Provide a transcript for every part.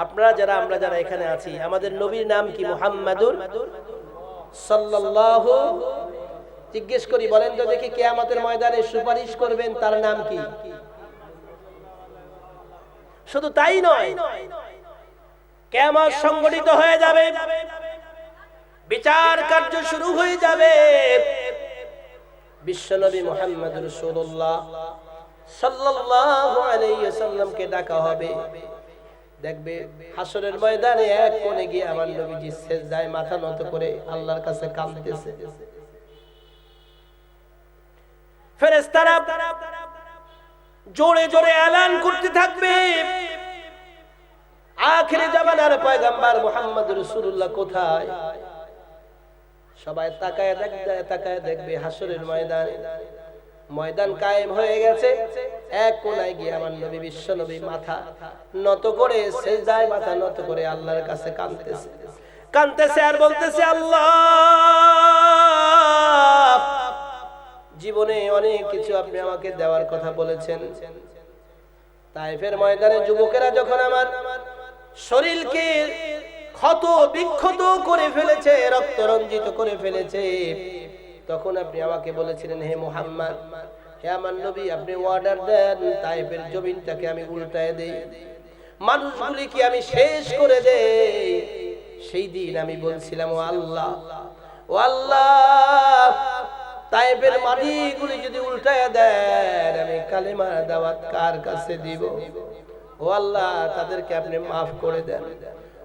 আপনারা যারা আমরা যারা এখানে আছি, আমাদের নবীর নাম কি? মুহাম্মাদুর সাল্লাল্লাহু। জিজ্ঞেস করি, বলেন তো দেখি, কিয়ামতের ময়দানে সুপারিশ করবেন তার নাম কি? শুধু তাই নয়, কিয়ামত সংগঠিত হয়ে যাবে, বিচার কার্য শুরু হয়ে যাবে। বিশ্বনবী মুহাম্মদ রাসূলুল্লাহ সাল্লাল্লাহু আলাইহি ওয়াসাল্লামকে ডাকা হবে। দেখবে হাসরের ময়দানে এক কোণে গিয়ে আমার নবীজি সিজদায় মাথা নত করে আল্লাহর কাছে কাঁদতেছে। ফেরেশতারা জোরে জোরে এলান করতে থাকবে, আখিরি জামানার পয়গম্বর মুহাম্মদ রাসূলুল্লাহ কোথায়? সবাই তাকায় দেখবে হাসরের ময়দান কায়েম হয়ে গেছে। এক কোণায় গিয়ে আমার নবী বিশ্ব নবী মাথা নত করে সিজদায় মাথা নত করে আল্লাহর কাছে কাঁদতেছে আর বলতেছে, আল্লাহ, জীবনে অনেক কিছু আপনি আমাকে দেওয়ার কথা বলেছেন। তায়েফের ময়দানে যুবকেরা যখন আমার শরীরকে ক্ষত বিক্ষত করে ফেলেছে, রক্ত রঞ্জিত করে ফেলেছে, তখন আপনি আমাকে বলেছিলেন, হে মুহাম্মদ, হে আমার নবী, আপনি অর্ডার দেন তায়েফের জমিনটাকে আমি উল্টায় দেই, মানুষগুলিকে আমি শেষ করে দেই। সেই দিন আমি বলছিলাম, ও আল্লাহ, ও আল্লাহ, তায়েফের মাটিগুলি যদি উল্টায় দেন, আমি কালেমার দাওয়াত কার কাছে দিব? ও আল্লাহ, তাদেরকে আপনি মাফ করে দেন।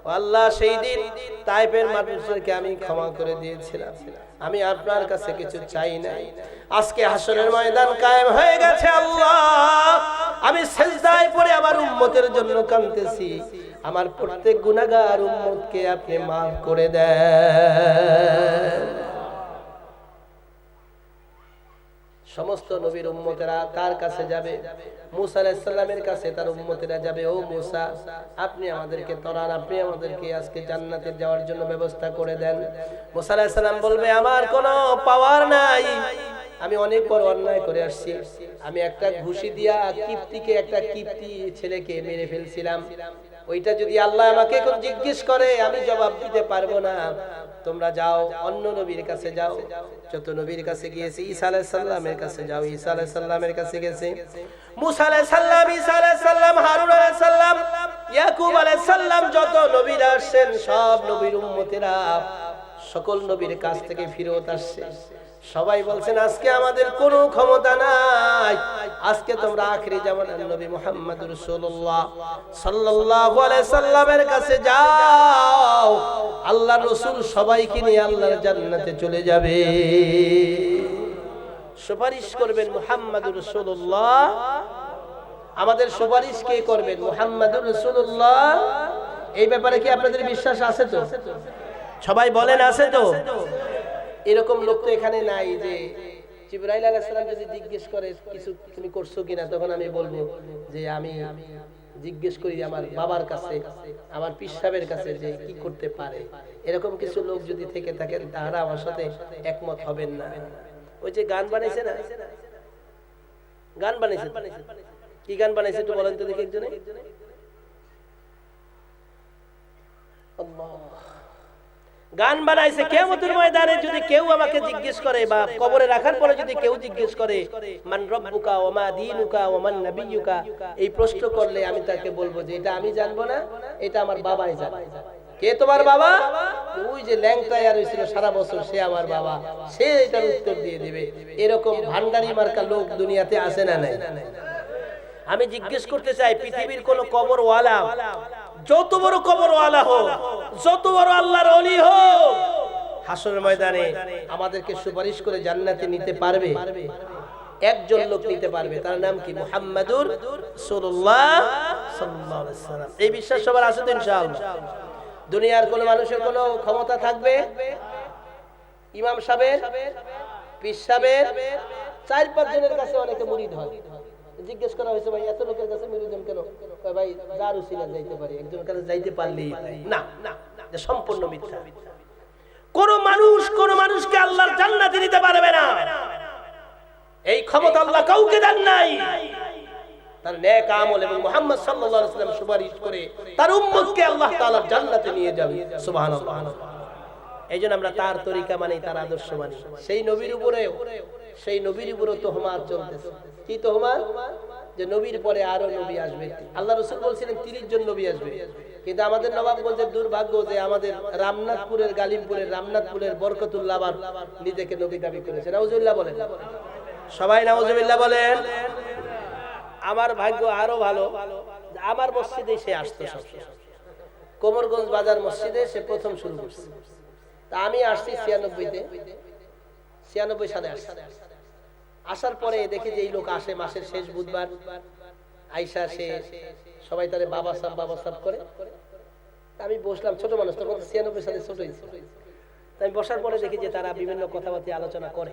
ও আল্লাহ, সেই দিন তায়েফের মানুষদেরকে আমি ক্ষমা করে দিয়েছিলাম, আমি আপনার কাছে কিছু চাই নাই। আজকে হাসরের ময়দান কায়েম হয়ে গেছে, আল্লাহ, আমি সিজদায় পড়ে আমার উম্মতের জন্য কাঁদতেছি, আমার প্রত্যেক গুনাহগার উম্মতকে আপনি মাফ করে দেন। সমস্ত নবীর উম্মতেরা কার কাছে যাবে? মুসা আলাইহিস সালামের কাছে তার উম্মতেরা যাবে, ও মুসা, আপনি আমাদেরকে তরান, আপনি আমাদেরকে আজকে জান্নাতে যাওয়ার জন্য ব্যবস্থা করে দেন। মুসা আলাইহিস সালাম বলবে, আমার কোনো পাওয়ার নাই, আমি অনেক বড় অন্যায় করে আসছি, আমি একটা ঘুষি দিয়া কিপ্তিকে, একটা কিপ্তি ছেলেকে মেরে ফেলছিলাম, ওইটা যদি আল্লাহ আমাকে এখন জিজ্ঞেস করে আমি জবাব দিতে পারবো না। তোমরা যাও, অন্য নবীর কাছে যাও, যত নবীর কাছে গিয়েছে, ঈসা আলাইহিস সালামের কাছে যাও, ঈসা আলাইহিস সালামের কাছে গেছে, মুসা আলাইহিস সালাম, ঈসা আলাইহিস সালাম, হারুন আলাইহিস সালাম, ইয়াকুব আলাইহিস সালাম, যত নবীরা আসছেন সব নবীর উম্মতেরা সকল নবীর কাছ থেকে ফিরত আসছে। সবাই বলছেন, আজকে আমাদের কোনো ক্ষমতা নাই, আজকে তোমরা আখিরি জামানার নবী মুহাম্মদ রাসূলুল্লাহ সাল্লাল্লাহু আলাইহি সাল্লামের কাছে যাও, আল্লাহর রাসূল সবাইকে নিয়ে আল্লাহর জান্নাতে চলে যাবে। সুপারিশ করবেন মুহাম্মদুর রাসূলুল্লাহ। আমাদের সুপারিশ কে করবেন? মুহাম্মদুর রাসূলুল্লাহ। এই ব্যাপারে কি আপনাদের বিশ্বাস আছে তো? সবাই বলেন, আছে তো? এরকম লোক তো এখানে নাই যে জিবরাইল আলাইহিস সালাম যদি জিজ্ঞেস করে কিছু তুমি করছো কিনা, তখন আমি বলবো যে আমি জিজ্ঞেস করি আমার বাবার কাছে, আমার পীর সাহেবের কাছে যে কি করতে পারে। এরকম কিছু লোক যদি থেকে থাকেন, তারা আমার সাথে একমত হবেন না। ওই যে গান বানাইছে না, গান বানাইছে, কি গান বানাইছে একটু বলেন তো দেখি একজনে। আল্লাহ, গান বানাইছে, কিয়ামতের ময়দানে যদি কেউ আমাকে জিজ্ঞেস করে, বা কবরে রাখার পরে যদি কেউ জিজ্ঞেস করে, মান রব্বুকা ওয়া মা দীনুকা ওয়া মান নাবিয়্যুকা, এই প্রশ্ন করলে আমি তাকে বলবো যে এটা আমি জানবো না, এটা আমার বাবাই জানে। কে তোমার বাবা? ওই যে ল্যাংটায় আর হইছিল সারা বছর, সে আমার বাবা, সে এটার উত্তর দিয়ে দিবে। এরকম ভান্ডারি মার্কা লোক দুনিয়াতে আছে না নাই? আমি জিজ্ঞেস করতে চাই, পৃথিবীর কোন কবরওয়ালা, যত বড় কবরওয়ালা হোক, যত বড় আল্লাহর ওলি হোক, হাসরের ময়দানে আমাদেরকে সুপারিশ করে জান্নাতে নিতে পারবে? একজন লোক নিতে পারবে, তার নাম কি? মুহাম্মাদুর রাসূলুল্লাহ সাল্লাল্লাহু আলাইহি ওয়াসাল্লাম। এই বিশ্বাস সবার আছে তো ইনশাআল্লাহ? দুনিয়ার কোন মানুষের কোন ক্ষমতা থাকবে? ইমাম সাহেব, পীর সাহেব, 4-5 জনের কাছে অনেকে মুরিদ হয়। জিজ্ঞেস করা হয়েছে, ভাই এত লোকের কাছে মুরিদম কেন? ভাই যার উসিলা যাইতে পারে, একজনের কাছে যাইতে পারলেই না, এটা সম্পূর্ণ মিথ্যা। কোন মানুষকে আল্লাহর জান্নাতে নিতে পারবে না, এই ক্ষমতা আল্লাহ কাউকে দেন নাই। তার নেক আমল এবং মুহাম্মদ সাল্লাল্লাহু আলাইহি ওয়াসাল্লাম সুপারিশ করে তার উম্মতকে আল্লাহ তাআলা জান্নাতে নিয়ে যাবে সুবহানাল্লাহ। এইজন্য আমরা তার তরিকা মানি, তার আদর্শ মানি। সেই নবীর উপরেও তোহমাত চলতেছে। কি তোহমাত? যে নবীর পরে আরো নবী আসবে। আল্লাহ রাসূল বলছিলেন 30 জন নবী আসবে, কিন্তু আমাদের নবাবগঞ্জের দুর্ভাগ্য যে আমাদের রামনাথপুরের গালিমপুরের রামনাথপুরের বরকতুল্লাহ নিজেকে নবী দাবি করেছে। নাউজুবিল্লাহ বলেন সবাই, নাউজুবিল্লাহ বলেন। আমার ভাগ্য আরো ভালো, আমার মসজিদে সে আসতো সবসময়। কোমরগঞ্জ বাজার মসজিদে সে প্রথম শুরু করছে। তা আমি আসছি 96 সালে আসছি। আসার পরে দেখি যে এই লোক আসে মাসের শেষ বুধবার, আইসা সে সবাই তারে বাবা সাহেব করে। আমি বসলাম, ছোট মানুষ তখন, 96 সালে ছোটই। আমি বসার পরে দেখি যে তারা বিভিন্ন কথাবার্তা আলোচনা করে।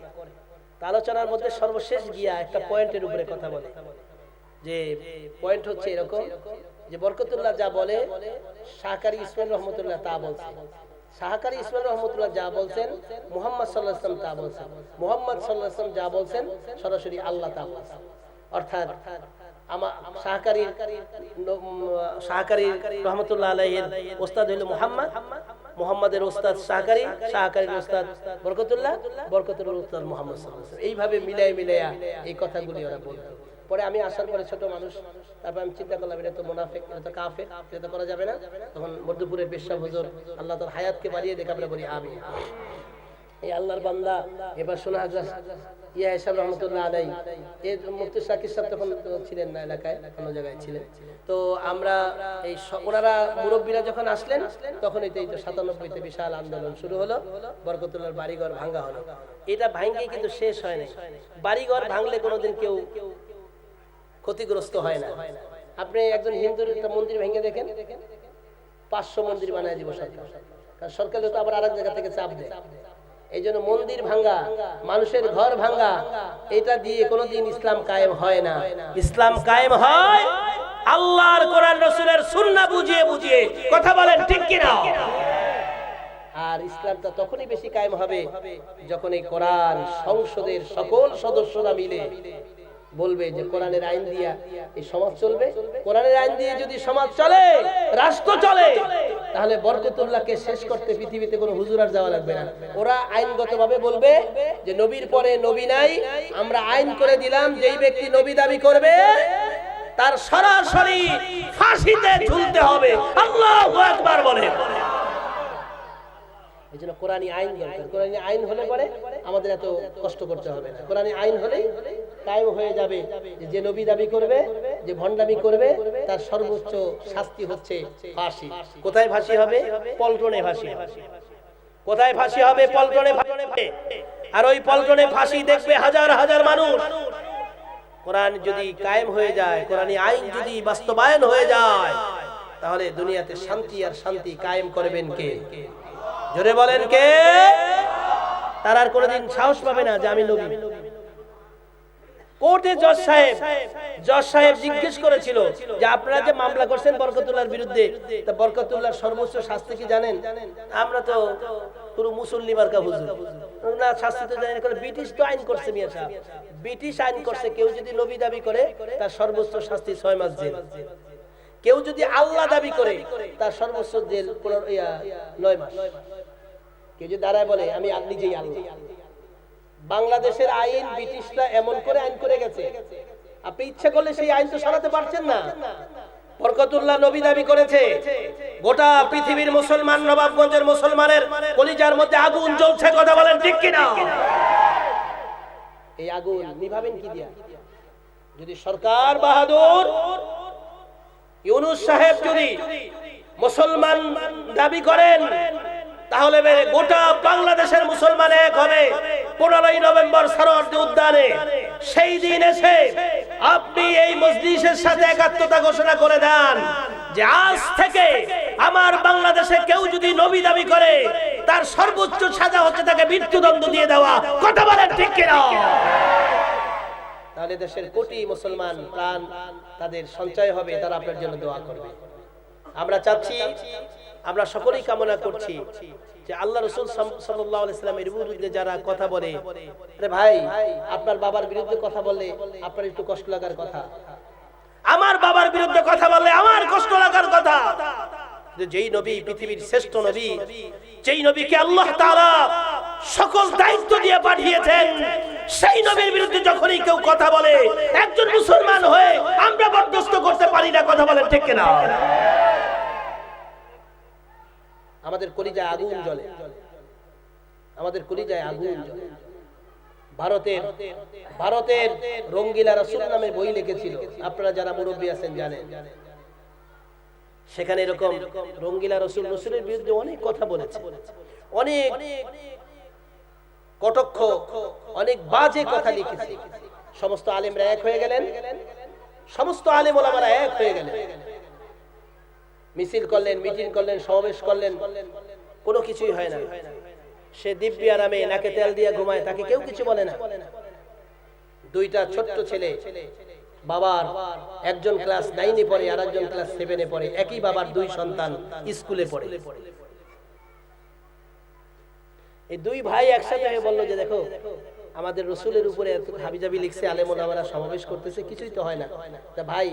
আলোচনার মধ্যে সর্বশেষ গিয়া একটা পয়েন্টের উপরে কথা বলে, যে পয়েন্ট হচ্ছে এরকম যে বরকতুল্লাহ যা বলে শাহকারী ইসমাইল রহমতুল্লাহ তা বলছে, শাহকারী ইসমাইল রহমতুল্লাহ যা বলছেন মুহাম্মদ সাল্লাল্লাহু আলাইহি ওয়াসাল্লাম তা বলছেন, মুহাম্মদ সাল্লাল্লাহু আলাইহি ওয়াসাল্লাম যা বলছেন সরাসরি আল্লাহ তা বলছেন। অর্থাৎ আমার শাহকারী রহমতুল্লাহ আলাইহির ওস্তাদ হলো মুহাম্মাদের ওস্তাদ শাহকারীর ওস্তাদ বরকতুল্লাহ, বরকতুল্লাহর ওস্তাদ মুহাম্মদ সাল্লাল্লাহু আলাইহি ওয়াসাল্লাম। এইভাবে মিলাইয়া এই কথাগুলি ওরা বলতো। পরে আমি আসার পরে ছোট মানুষ, তারপর আমি চিন্তা করলাম এটা তো মুনাফিক, এটা তো কাফের, এটা করা যাবে না। তখন মধ্যপুরের পেশা হুজুর আল্লাহ তার হায়াতকে বাড়িয়ে দেখে আমরা বলি আমিন। এই আল্লাহর বান্দা এবার শোনা হাজরা ইয়া ইসলাম রহমতুল্লাহ আলাই, এই মুফতি শাকির সাহেব তখন ছিলেন না এলাকায়, অন্য জায়গায় ছিলেন। তো আমরা এই ওনারা মুরব্বীরা যখন আসলেন তখন এই তো 97-তে বিশাল আন্দোলন শুরু হলো, বরকতুল্লাহর বাড়িঘর ভাঙ্গা হলো। এটা ভাঙ্গেই কিন্তু শেষ হয় না। বাড়িঘর ভাঙলে কোনোদিন কেউ ক্ষতিগ্রস্ত হয় না। আপনি একজন হিন্দুর একটা মন্দির ভেঙে দেখেন, 500 মন্দির বানায় দিব সরকার, কারণ সরকার তো আবার আরেক জায়গা থেকে চাপ দেয়। এই জন্য মন্দির ভাঙ্গা, মানুষের ঘর ভাঙ্গা, এটা দিয়ে কোনোদিন ইসলাম কায়েম হয় না। ইসলাম কায়েম হয় আল্লাহর কোরআন রাসূলের সুন্নাহ বুঝিয়ে বুঝিয়ে। কথা বলেন ঠিক কি না? আর ইসলামটা তখনই বেশি কায়েম হবে যখন এই কোরআন সংসদের সকল সদস্যরা মিলে বলবে যে কোরআনের আইন দিয়া এই সমাজ চলবে। কোরআনের আইন দিয়ে যদি সমাজ চলে, রাষ্ট্র চলে, তাহলে বরকতুল্লাহকে শেষ করতে পৃথিবীতে কোনো হুজুর আর যাওয়া লাগবে না। ওরা আইনগতভাবে বলবে যে নবীর পরে নবী নাই, আমরা আইন করে দিলাম যেই ব্যক্তি নবী দাবি করবে তার সরাসরি ফাঁসিতে ঝুলতে হবে। আল্লাহু আকবার বলে। এই জন্য কোরআনী আইন দরকার। কোরআনী আইন হলে পরে আমাদের এত কষ্ট করতে হবে না। কোরআনী আইন হলেই কায়েম হয়ে যাবে যে নবী দাবি করবে, যে ভণ্ডামি করবে, তার সর্বোচ্চ শাস্তি হচ্ছে ফাঁসি। কোথায় ফাঁসি হবে? পল্টনে ফাঁসি। কোথায় ফাঁসি হবে? পল্টনে ফাঁসি। আর ওই পল্টনে ফাঁসি দেখবে হাজার হাজার মানুষ। কোরআন যদি কায়েম হয়ে যায়, কোরআনী আইন যদি বাস্তবায়ন হয়ে যায়, তাহলে দুনিয়াতে শান্তি আর শান্তি কায়েম করবেন কে? জোরে বলেন কে? তার আর কোনোদিন সাহস পাবে না যে আমি নবী। কোর্টে জজ সাহেব জিজ্ঞেস করেছিল যে আপনারা যে মামলা করছেন বরকতুল্লাহর বিরুদ্ধে, তা বরকতুল্লাহর সর্বোচ্চ শাস্তি কি জানেন? আমরা তো পুরো মুসল্লি মার্কা হুজুর, না শাস্তি তো জানেন। ব্রিটিশ তো আইন করছে মিয়া সাহেব, ব্রিটিশ আইন করছে কেউ যদি নবী দাবি করে তার সর্বোচ্চ শাস্তি 6 মাস জেল। কেউ যদি আল্লাহ দাবি করে তার সর্বোচ্চ জেল 9 মাস। কেউ যদি দাঁড়ায় বলে আমি নিজেই আল্লাহ। বাংলাদেশের আইন ব্রিটিশরা এমন করে আইন করে গেছে, আপনি ইচ্ছা করলে সেই আইন তো সরাতে পারছেন না। বরকতুল্লাহ নবী দাবি করেছে, গোটা পৃথিবীর মুসলমান, নবাবগঞ্জের মুসলমানের কলিজার মধ্যে আগুন জ্বলছে। কথা বলেন ঠিক কি না? এই আগুন নিভাবেন কি দিয়া? যদি সরকার বাহাদুর ইউনূস সাহেব যদি মুসলমান দাবি করেন, তাহলে গোটা বাংলাদেশের মুসলমান এক হবে 15ই নভেম্বর সরোয়ার্দী উদ্যানে। সেই দিন এসে আপনি এই মজলিসের সাথে একাত্মতা ঘোষণা করে দেন যে আজ থেকে আমার বাংলাদেশে কেউ যদি নবী দাবি করে তার সর্বোচ্চ সাজা হচ্ছে তাকে মৃত্যুদণ্ড দিয়ে দেওয়া। কথা বলেন ঠিক কি না? তাহলে দেশের কোটি মুসলমান প্রাণ তাদের সঞ্চয় হবে, তারা আপনার জন্য দোয়া করবে। আমরা চাচ্ছি, আমরা সকলেই কামনা করছি যে আল্লাহ রাসূল সাল্লাল্লাহু আলাইহি ওয়াসাল্লামের বিরুদ্ধে যারা কথা বলে, আরে ভাই আপনার বাবার বিরুদ্ধে কথা বললে আপনার একটু কষ্ট লাগার কথা। আমার বাবার বিরুদ্ধে কথা বললে আমার কষ্ট লাগার কথা। যেই নবী পৃথিবীর শ্রেষ্ঠ নবী, যেই নবীকে আল্লাহ তাআলা সকল দায়িত্ব দিয়ে পাঠিয়েছেন, সেই নবীর বিরুদ্ধে যখনই কেউ কথা বলে একজন মুসলমান হয়ে আমরা বরদাস্ত করতে পারি না। কথা বলেন ঠিক কিনা? আমাদের কলিজায় আগুন জ্বলে, আমাদের কলিজায় আগুন জ্বলে। ভারতের রঙ্গিলা রাসূল নামে বই লিখেছিল, আপনারা যারা মুরব্বী আছেন জানেন। সেখানে এরকম রঙ্গিলা রসুলের বিরুদ্ধে অনেক কথা বলেছে, অনেক কটক্ষ, অনেক বাজে কথা লিখেছে। সমস্ত আলেমরা এক হয়ে গেলেন, সমস্ত আলেম ওলামারা এক হয়ে গেলেন, মিছিল করলেন, মিটিং করলেন, সমাবেশ করলেন, কোনো কিছুই হয় না। সে দিব্যি আরামে নাকে তেল দিয়ে ঘুমায়, তাকে কেউ কিছু বলে না। দুইটা ছোট্ট ছেলে, বাবার একজন ক্লাস 9-এ পড়ে আর একজন ক্লাস 7-এ পড়ে, একই বাবার দুই সন্তান স্কুলে পড়ে। এই দুই ভাই একসাথে হয়ে বলল যে দেখো আমাদের রসুলের উপরে এত হাবিজাবি লিখছে, আলেম ওলামারা সমাবেশ করতেছে, কিছুই তো হয় না। তা ভাই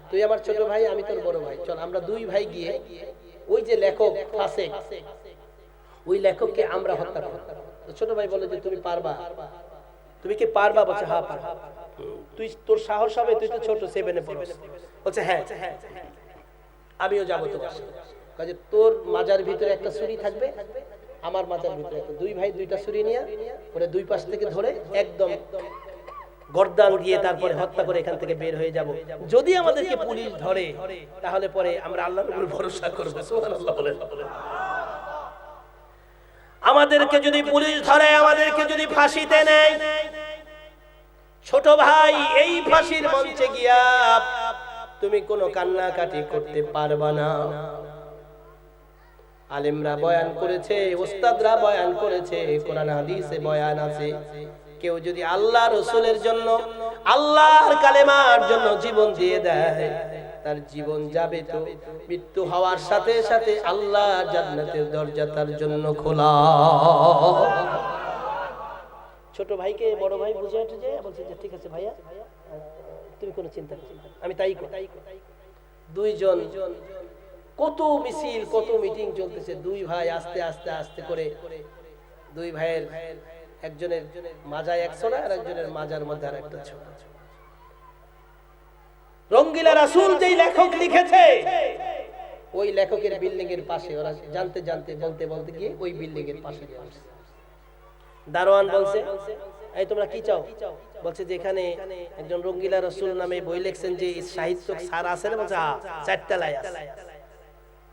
তুই আমার ছোট ভাই, আমি তোর বড় ভাই, চল আমরা দুই ভাই গিয়ে ওই যে লেখক ফাসেক, ওই লেখককে আমরা হত্যা করব। তো ছোট ভাই বলে যে তুমি পারবা? তুমি কি পারবা? বলছে হ্যাঁ পারবো। তুই তোর সাহস হবে? তুই তো ছোট, 7-এ পড়ছিস। বলছে হ্যাঁ আমিও যাবো তোমার সাথে। কাজে তোর মাজার ভিতরে একটা ছুরি থাকবে, আমার মাজার ভিতরে একটা। দুই ভাই দুইটা ছুরি নিয়ে ওরে দুই পাশ থেকে ধরে একদম গর্দান দিয়ে তারপরে হত্যা করে এখান থেকে বের হয়ে যাব। যদি আমাদেরকে পুলিশ ধরে তাহলে পরে আমরা আল্লাহর উপর ভরসা করব। সুবহানাল্লাহ বলেন। আমাদেরকে যদি পুলিশ ধরে, আমাদেরকে যদি ফাঁসিতে নেয়, ছোট ভাই এই ফাঁসির মঞ্চে গিয়া তুমি কোনো কান্নাকাটি করতে পারবা না। আলেমরা বয়ান করেছে, ওস্তাদরা বয়ান করেছে, কোরআন হাদিসে বয়ান আছে, কেউ যদি আল্লাহ রসুলের জন্য, আল্লাহর কালেমার জন্য জীবন দিয়ে দেয়, তার জীবন যাবে তো মৃত্যু হওয়ার সাথে সাথে আল্লাহর জান্নাতের দরজা তার জন্য খোলা। ছোট ভাইকে বড় ভাই বুঝিয়ে উঠে যায়, বলছে যে ঠিক আছে ভাইয়া তুমি কোনো চিন্তা করো, আমি তাই করি। দুইজন কত মিছিল, কত মিটিং চলতেছে, দুই ভাই আস্তে আস্তে আস্তে করে, দুই ভাইয়ের একজনের মাজায় এক ছোড়া আর একজনের মাজার মধ্যে আর একটা ছোড়া। রঙ্গিলা রাসূল যেই লেখক লিখেছে, ওই লেখকের বিল্ডিং এর পাশে ওরা জানতে জানতে বলতে বলতে গিয়ে ওই বিল্ডিং এর পাশে আসছে। দারোয়ান বলছে এই তোমরা কি চাও? বলছে যে এখানে একজন রঙ্গিলা রাসূল নামে বই লিখছেন যে সাহিত্যিক স্যার আছেন। বলছে হ্যাঁ, 4 তলায় আছে।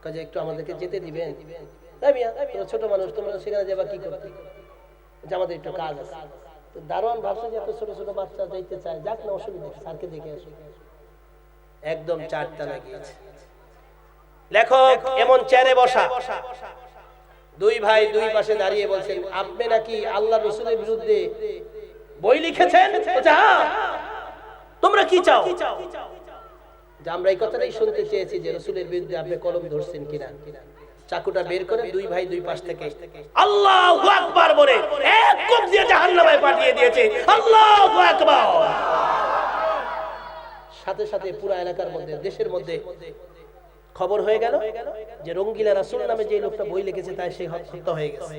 কাজে একটু আমাদেরকে যেতে দিবেন? তোমরা ছোট মানুষ, তোমরা সেখানে যাবা কি করতে? যে আমাদের একটু কাজ আছে। তো দারোয়ান ভাবছে যে এত ছোট ছোট বাচ্চা যাইতে চায়, যাক না, অসুবিধা নেই, স্যারকে দেখে আসো। একদম 4 তলায় গিয়েছে। লেখক এমন চেয়ারে বসা, দুই ভাই দুই পাশে দাঁড়িয়ে বলছেন আপনি নাকি আল্লাহ রসুলের বিরুদ্ধে বই লিখেছেন? তোমরা কি চাও? যে আমরা এই কথাটাই শুনতে চেয়েছি যে রসুলের বিরুদ্ধে আপনি কলম ধরছেন কিনা। চাকুটা বের করে দুই ভাই দুই পাশ থেকে আল্লাহু আকবার বলে এক কোপ দিয়ে জাহান্নামে পাঠিয়ে দিয়েছে। আল্লাহু আকবার। সাথে সাথে পুরো এলাকার মধ্যে, দেশের মধ্যে খবর হয়ে গেল যে রঙ্গিলা রাসূল নামে যে লোকটা বই লিখেছে তাই সে হত্যা হয়ে গেছে।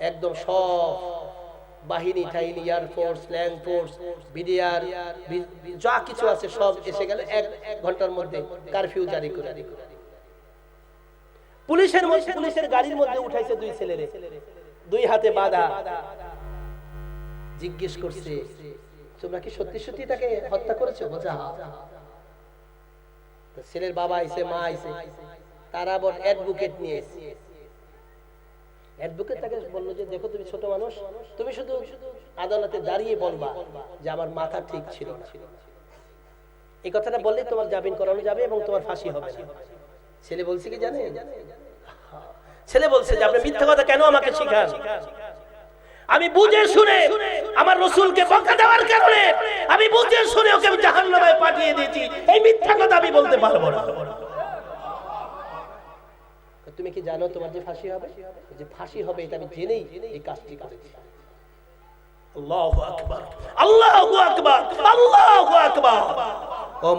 একদম সব বাহিনী ঠাহিনী, এয়ারফোর্স, ল্যান্ড ফোর্স, বিডিআর, যা কিছু আছে সব এসে গেল। 1 ঘন্টার মধ্যে কারফিউ জারি করে পুলিশের গাড়ির মধ্যে উঠাইছে দুই ছেলেরে, দুই হাতে বাঁধা। জিজ্ঞেস করছে তোমরা কি সত্যি সত্যি তাকে হত্যা করেছো? বলছে হ্যাঁ। ছেলের বাবা আইছে, মা আইছে, তারা আবার অ্যাডভোকেট নিয়ে এসেছে। অ্যাডভোকেট তাকে বললো যে দেখো তুমি ছোট মানুষ, তুমি শুধু আদালতে দাঁড়িয়ে বলবা যে আমার মাথা ঠিক ছিল না। এই কথাটা বললে তোমার জামিন করানো যাবে এবং তোমার ফাঁসি হবে না। ছেলে বলছে কি জানেন? ছেলে বলছে যে আপনি মিথ্যা কথা কেন আমাকে শিখান? আমি বুঝে শুনে আমার রাসূলকে বকা দেওয়ার কারণে আমি বুঝে শুনে ওকে জাহান্নামে পাঠিয়ে দিয়েছি, এই মিথ্যা কথা আমি বলতে পারবো না। তুমি কি জানো তোমার যে ফাঁসি হবে? যে ফাঁসি হবে এটা আমি জেনেই এই কাজটি করেছি। আল্লাহু আকবার, আল্লাহু আকবার, আল্লাহু আকবার। ও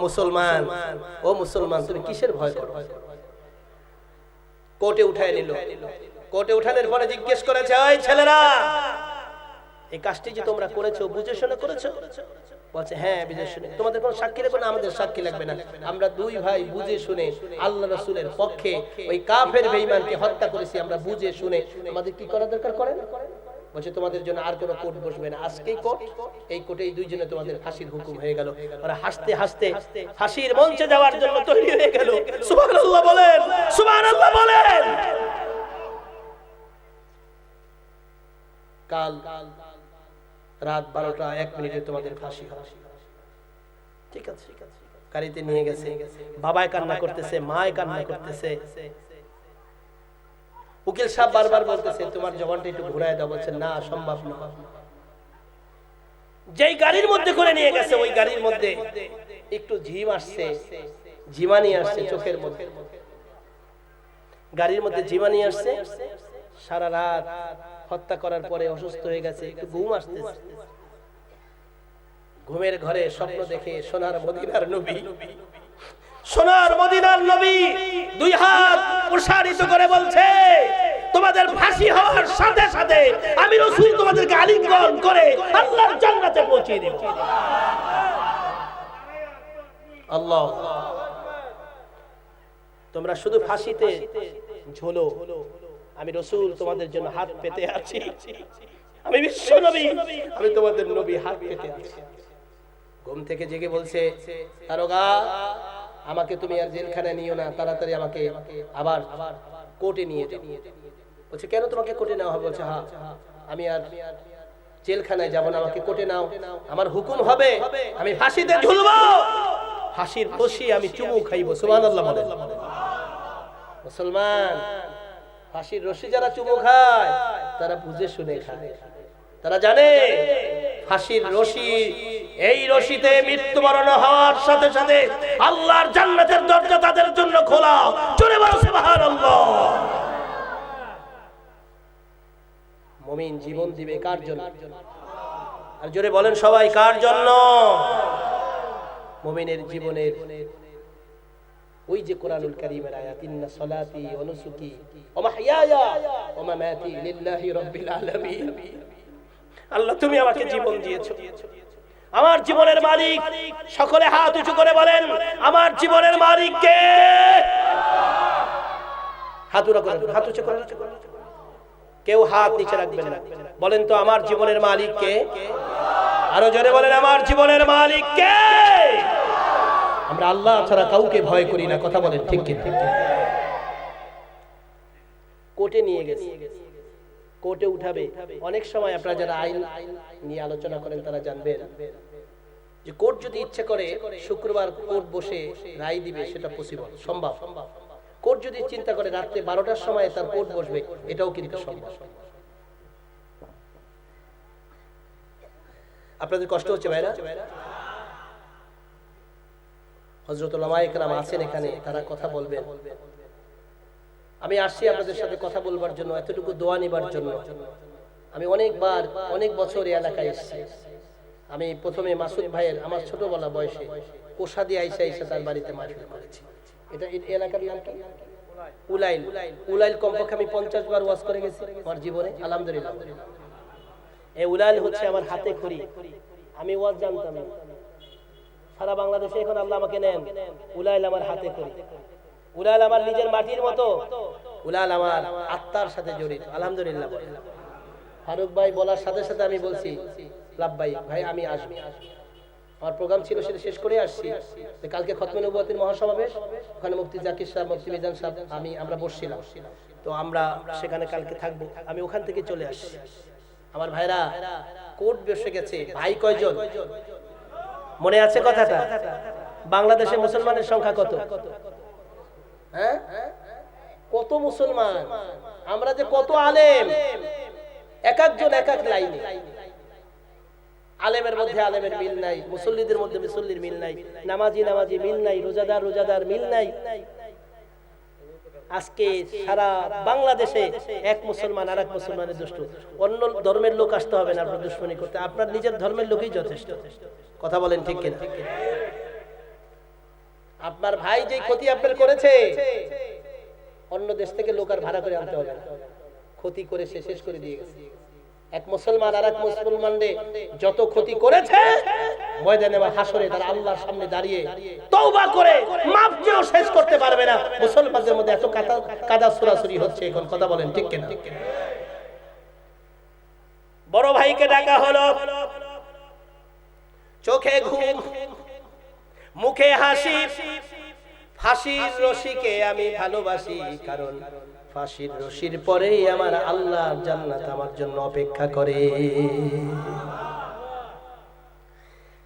মুসলমান তুমি কিসের ভয় করো? কোর্টে উঠায় নিল। কোর্টে উঠানোর পরে জিজ্ঞেস করেছে, ওই ছেলেরা, এই কাজটি যে তোমরা করেছো বুঝে শুনে করেছো? বলছে হ্যাঁ বুঝে শুনে। তোমাদের কোনো সাক্ষী লাগবে না? আমাদের সাক্ষী লাগবে না, আমরা দুই ভাই বুঝে শুনে আল্লাহ রাসূলের পক্ষে ওই কাফের বেঈমানকে হত্যা করেছি, আমরা বুঝে শুনে। আমাদের কি করা দরকার করেন? বলছে তোমাদের জন্য আর কোনো কোর্ট বসবে না, আজকেই কোর্ট, এই কোর্টেই দুইজনে তোমাদের ফাঁসির হুকুম হয়ে গেল। ওরা হাসতে হাসতে ফাঁসির মঞ্চে যাওয়ার জন্য তৈরি হয়ে গেল। সুবহানাল্লাহ বলেন, সুবহানাল্লাহ বলেন। কাল রাত 12:01 তোমাদের ফাঁসি হবে। ঠিক আছে, গাড়িতে নিয়ে গেছে, বাবায় কান্না করতেছে, মায় কান্না করতেছে। উকিল সাহেব বারবার বলতেছে তোমার জবানটা একটু ঘুরায় দাও। বলছে না, সম্ভব না। যেই গাড়ির মধ্যে করে নিয়ে গেছে ওই গাড়ির মধ্যে একটু ঝিম আসছে, ঝিমানি আসছে চোখের মধ্যে। গাড়ির মধ্যে ঝিমানি আসছে। সারা রাত হত্যা করার পরে অসুস্থ হয়ে গেছে, একটু ঘুম আসতেছে। ঘুমের ঘরে স্বপ্ন দেখে সোনার মদিনার নবী, সোনার মদিনার নবী দুই হাত প্রসারিত করে বলছে তোমাদের ফাঁসি হওয়ার সাথে সাথে আমি রাসূল তোমাদেরকে আলিঙ্গন করে আল্লাহর জান্নাতে পৌঁছে দেব। আল্লাহ, তোমরা শুধু ফাঁসিতে ঝোলো, আমি রাসূল তোমাদের জন্য হাত পেতে আছি। আমি বিশ্ব নবী, আমি তোমাদের নবী, হাত পেতে আছি। ঘুম থেকে জেগে বলছে দারোগা, আমাকে তুমি আর জেলখানায় নিও না, তাড়াতাড়ি আমাকে আবার কোর্টে নিয়ে যাও। বলছে কেন তোমাকে কোর্টে নেওয়া হবে? বলছে হ্যাঁ, আমি আর জেলখানায় যাব না, আমাকে কোর্টে নাও, আমার হুকুম হবে, আমি ফাঁসিতে ঝুলবো, ফাঁসির রশি আমি চুমু খাইবো। সুবহানাল্লাহ বলেন। মুসলমান, ফাঁসির রশি যারা চুমু খায় তারা বুঝে শুনে খায়, তারা জানে ফাঁসির রশি, এই রশিতে মৃত্যুবরণ হওয়ার সাথে সাথে আল্লাহর জান্নাতের দরজা তাদের জন্য খোলা। জোরে বলো সুবহানাল্লাহ। মুমিন জীবন দিবে কার জন্য? আর জোরে বলেন সবাই, কার জন্য? মুমিনের জীবনের ওই যে কোরআনুল কারীমের আয়াত, ইন্না সলাতি ওয়া নুসুকি ওয়া মাহইয়ায়া ওয়া মামাতি লিল্লাহি রাব্বিল আলামিন। আল্লাহ তুমি আমাকে জীবন দিয়েছো, আমার জীবনের মালিক। সকলে হাত উঁচু করে বলেন আমার জীবনের মালিক কে? হাত উঁচু করেন, হাত উঁচু করেন, কেউ হাত নিচে রাখবেন না। বলেন তো আমার জীবনের মালিক কে? আরো জোরে বলেন আমার জীবনের মালিক কে? আমরা আল্লাহ ছাড়া কাউকে ভয় করি না, কথা বলেন ঠিক কি? কোর্টে নিয়ে গেছে, কোর্টে উঠাবে। অনেক সময় আপনারা যারা আইন নিয়ে আলোচনা করেন তারা জানবেন যে কোর্ট যদি ইচ্ছে করে শুক্রবার কোর্ট বসে রায় দিবে, সেটা পসিবল, সম্ভব। কোর্ট যদি চিন্তা করে রাতে 12টার সময় তার কোর্ট বসবে, এটাও কিন্তু সম্ভব। আপনাদের কষ্ট হচ্ছে ভাইরা? হযরত উলামায়ে কেরাম আছেন এখানে, তারা কথা বলবেন। আমি আসছি আপনাদের সাথে কথা বলবার জন্য, এতটুকু দোয়া নিবার জন্য। আমি অনেকবার, অনেক বছর এই এলাকায় এসেছি। আমি প্রথমে মাসুদ ভাইয়ের, আমার ছোটবেলা বয়সে কোষাদি আইসা তার বাড়িতে মাহফিল করেছি। এটা এলাকার নাম কি? উলাইল। উলাইল কমপক্ষে আমি 50 বার ওয়াজ করে গেছি আমার জীবনে, আলহামদুলিল্লাহ। এই উলাইল হচ্ছে আমার হাতে খড়ি। আমি ওয়াজ জানতাম না, সারা বাংলাদেশে এখন আল্লাহ আমাকে নেন। উলাইল আমার হাতে খড়ি, উলাইল আমার নিজের মাটির মতো, উলাইল আমার আত্মার সাথে জড়িত, আলহামদুলিল্লাহ। ফারুক ভাই বলার সাথে সাথে আমি বলছি লাভবাই ভাই আমি আসবি। আমার প্রোগ্রাম ছিল সেটা শেষ করে আসছি। কালকে খতমে নবুয়তের মহাসমাবেশ, ওখানে মুফতি জাকির সাহেব, মুফতি মিজান সাহেব, আমরা বসছিলাম। তো আমরা সেখানে কালকে থাকবো, আমি ওখান থেকে চলে আসছি। আমার ভাইরা কোর্ট বসে গেছে। ভাই কয়জন মনে আছে কথাটা? বাংলাদেশে মুসলমানের সংখ্যা কত? হ্যাঁ, কত মুসলমান? আমরা যে কত আলেম, এক একজন এক এক লাইনে। আলেমের মধ্যে আলেমের মিল নাই, মুসল্লিদের মধ্যে মুসল্লির মিল নাই, নামাজি নামাজি মিল নাই, রোজাদার রোজাদার মিল নাই। আজকে সারা বাংলাদেশে এক মুসলমান আর এক মুসলমানের দুষ্ট। অন্য ধর্মের লোক আসতে হবে না আপনার দুশ্মনী করতে, আপনার নিজের ধর্মের লোকই যথেষ্ট। কথা বলেন ঠিক কিনা? আপনার ভাই যে ক্ষতি আপনার করেছে, অন্য দেশ থেকে লোক আর ভাড়া করে আনতে হবে না, ক্ষতি করে সে শেষ করে দিয়ে গেছে। এক মুসলমান আর এক মুসলমানরে যত ক্ষতি করেছে, ময়দানে বা হাসরে তারা আল্লাহর সামনে দাঁড়িয়ে তওবা করে মাফ চেয়েও শেষ করতে পারবে না। মুসলমানদের মধ্যে এত কাদা ছুড়াছুড়ি হচ্ছে এখন, কথা বলেন ঠিক কিনা? বড় ভাইকে ডাকা হলো, চোখে ঘুম, মুখে হাসি। ফাঁসির রশিকে আমি ভালোবাসি, কারণ ফাঁসির রশির পরেই আমার আল্লাহর জান্নাত আমার জন্য অপেক্ষা করে।